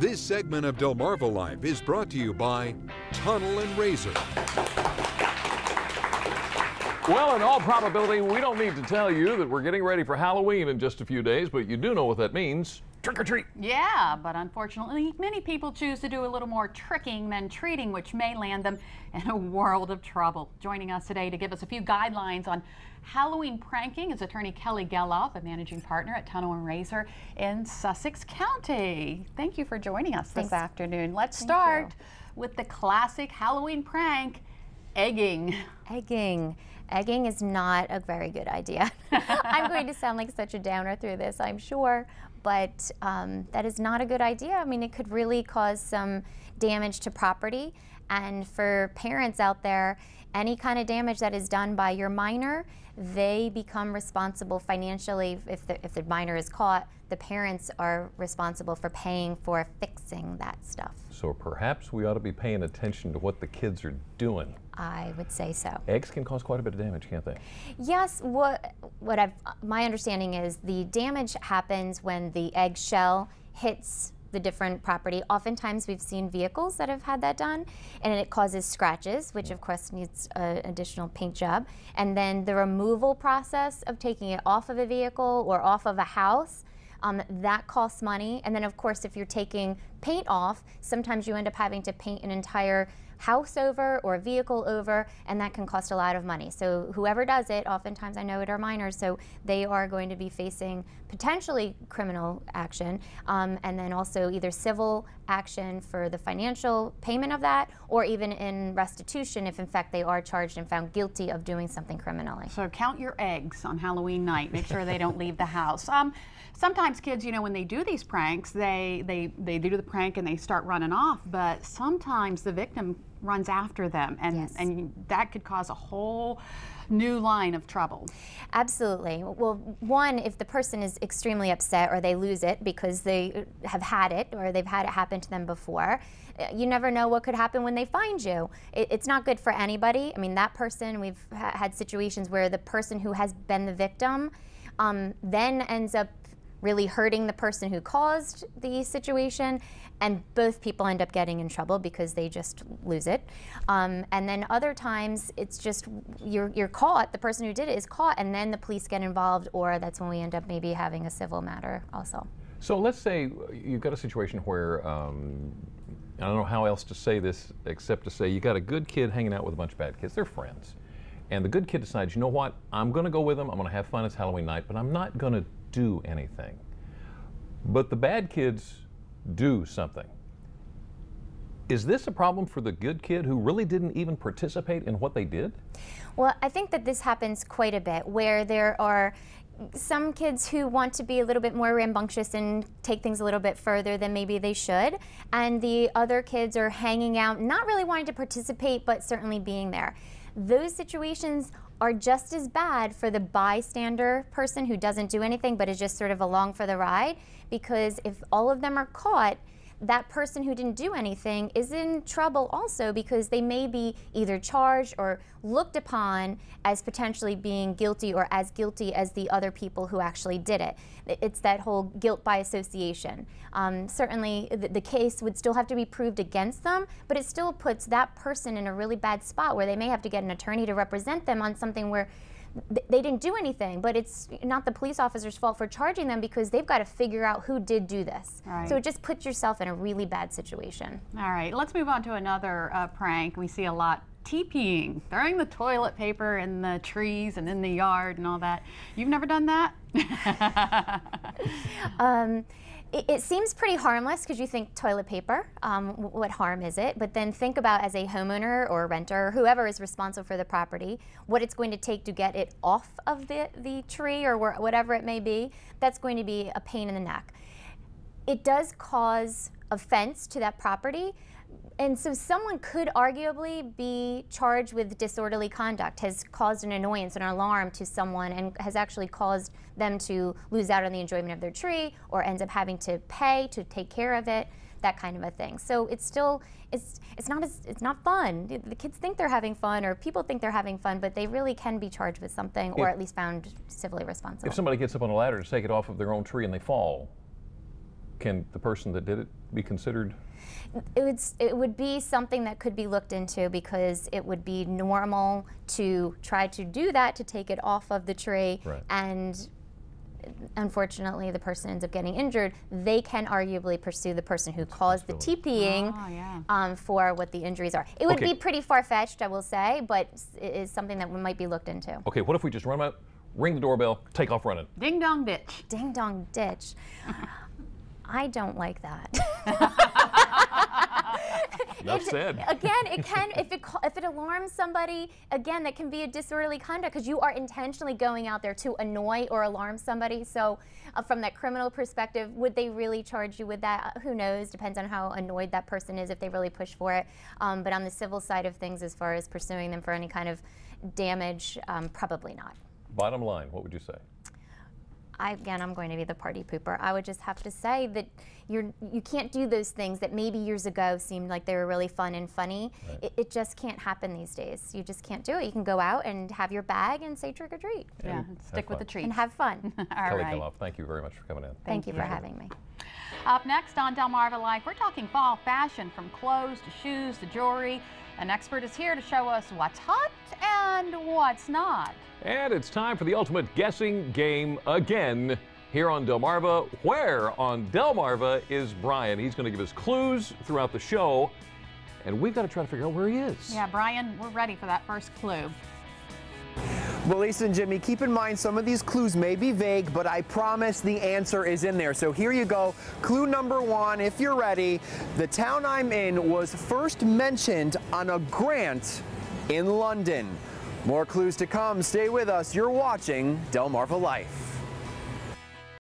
This segment of DelmarvaLife is brought to you by Tunnell Raysor. Well, in all probability, we don't need to tell you that we're getting ready for Halloween in just a few days, but you do know what that means. Trick or treat. Yeah, but unfortunately, many people choose to do a little more tricking than treating, which may land them in a world of trouble. Joining us today to give us a few guidelines on Halloween pranking is attorney Kelly Geloff, a managing partner at Tunnell Raysor in Sussex County. Thank you for joining us this afternoon. Let's start with the classic Halloween prank, egging. Egging is not a very good idea. I'm going to sound like such a downer through this, I'm sure, but that is not a good idea. I mean, it could really cause some damage to property, and for parents out there, any kind of damage that is done by your minor, they become responsible financially. If the minor is caught, the parents are responsible for paying for fixing that stuff. So perhaps we ought to be paying attention to what the kids are doing. I would say so. Eggs can cause quite a bit of damage, can't they? Yes, my understanding is the damage happens when the egg shell hits the different property. Oftentimes we've seen vehicles that have had that done, and it causes scratches, which of course needs an additional paint job. And then the removal process of taking it off of a vehicle or off of a house, that costs money. And then of course if you're taking paint off, sometimes you end up having to paint an entire house over or a vehicle over, and that can cost a lot of money. So whoever does it, oftentimes I know it are minors, so they are going to be facing potentially criminal action, and then also either civil action for the financial payment of that, or even in restitution if in fact they are charged and found guilty of doing something criminally. So count your eggs on Halloween night. Make sure they don't leave the house. Sometimes kids, you know, when they do these pranks, they do the prank and they start running off, but sometimes the victim runs after them, and that could cause a whole new line of trouble. Absolutely. Well, one, if the person is extremely upset or they lose it because they have had it or they've had it happen to them before, you never know what could happen when they find you. It's not good for anybody. I mean, that person, we've had situations where the person who has been the victim then ends up really hurting the person who caused the situation, and both people end up getting in trouble because they just lose it. And then other times it's just you're caught, the person who did it is caught, and then the police get involved, or that's when we end up maybe having a civil matter also. So let's say you've got a situation where, I don't know how else to say this except to say you got a good kid hanging out with a bunch of bad kids, they're friends. And the good kid decides, you know what, I'm gonna go with them, I'm gonna have fun, it's Halloween night, but I'm not gonna do anything. But the bad kids do something. Is this a problem for the good kid who really didn't even participate in what they did? Well, I think that this happens quite a bit, where there are some kids who want to be a little bit more rambunctious and take things a little bit further than maybe they should, and the other kids are hanging out, not really wanting to participate, but certainly being there. Those situations are just as bad for the bystander person who doesn't do anything but is just sort of along for the ride, because if all of them are caught, that person who didn't do anything is in trouble also, because they may be either charged or looked upon as potentially being guilty or as guilty as the other people who actually did it. It's that whole guilt by association. Certainly the case would still have to be proved against them, but it still puts that person in a really bad spot where they may have to get an attorney to represent them on something where they didn't do anything, but it's not the police officer's fault for charging them, because they've got to figure out who did do this. Right. So it just puts yourself in a really bad situation. All right, let's move on to another prank we see a lot. TPing, throwing the toilet paper in the trees and in the yard and all that. You've never done that? It seems pretty harmless because you think toilet paper, what harm is it? But then think about, as a homeowner or a renter or whoever is responsible for the property, what it's going to take to get it off of the tree or whatever it may be. That's going to be a pain in the neck. It does cause offense to that property, and so someone could arguably be charged with disorderly conduct, has caused an annoyance, an alarm to someone, and has actually caused them to lose out on the enjoyment of their tree, or ends up having to pay to take care of it, that kind of a thing. So it's still, it's not fun. The kids think they're having fun, or people think they're having fun, but they really can be charged with something, or at least found civilly responsible. If somebody gets up on a ladder to take it off of their own tree and they fall, Can the person that did it be considered? It would be something that could be looked into, because it would be normal to try to do that, to take it off of the tree, Right. and unfortunately the person ends up getting injured. They can arguably pursue the person who caused the TPing for what the injuries are. It would be pretty far-fetched, I will say, but it is something that might be looked into. Okay, what if we just run out, ring the doorbell, take off running? Ding dong ditch. Ding dong ditch. I don't like that. Enough said. Again, it can, if it alarms somebody, again, that can be a disorderly conduct, because you are intentionally going out there to annoy or alarm somebody. So from that criminal perspective, would they really charge you with that? Who knows? Depends on how annoyed that person is, if they really push for it. But on the civil side of things, as far as pursuing them for any kind of damage, probably not. Bottom line, what would you say? Again, I'm going to be the party pooper. I would just have to say that you can't do those things that maybe years ago seemed like they were really fun and funny. Right. It just can't happen these days. You just can't do it. You can go out and have your bag and say trick or treat. Yeah, and stick with the treats. And have fun. All Kelly right. Keloff, thank you very much for coming in. Thank you for having me. Up next on DelmarvaLife, we're talking fall fashion, from clothes to shoes to jewelry. An expert is here to show us what's hot and what's not. And it's time for the ultimate guessing game again here on Delmarva. Where on Delmarva is Brian? He's going to give us clues throughout the show, and we've got to try to figure out where he is. Yeah, Brian, we're ready for that first clue. Well, Lisa and Jimmy, keep in mind some of these clues may be vague, but I promise the answer is in there. So here you go. Clue number one, if you're ready. The town I'm in was first mentioned on a grant in London. More clues to come. Stay with us. You're watching DelmarvaLife.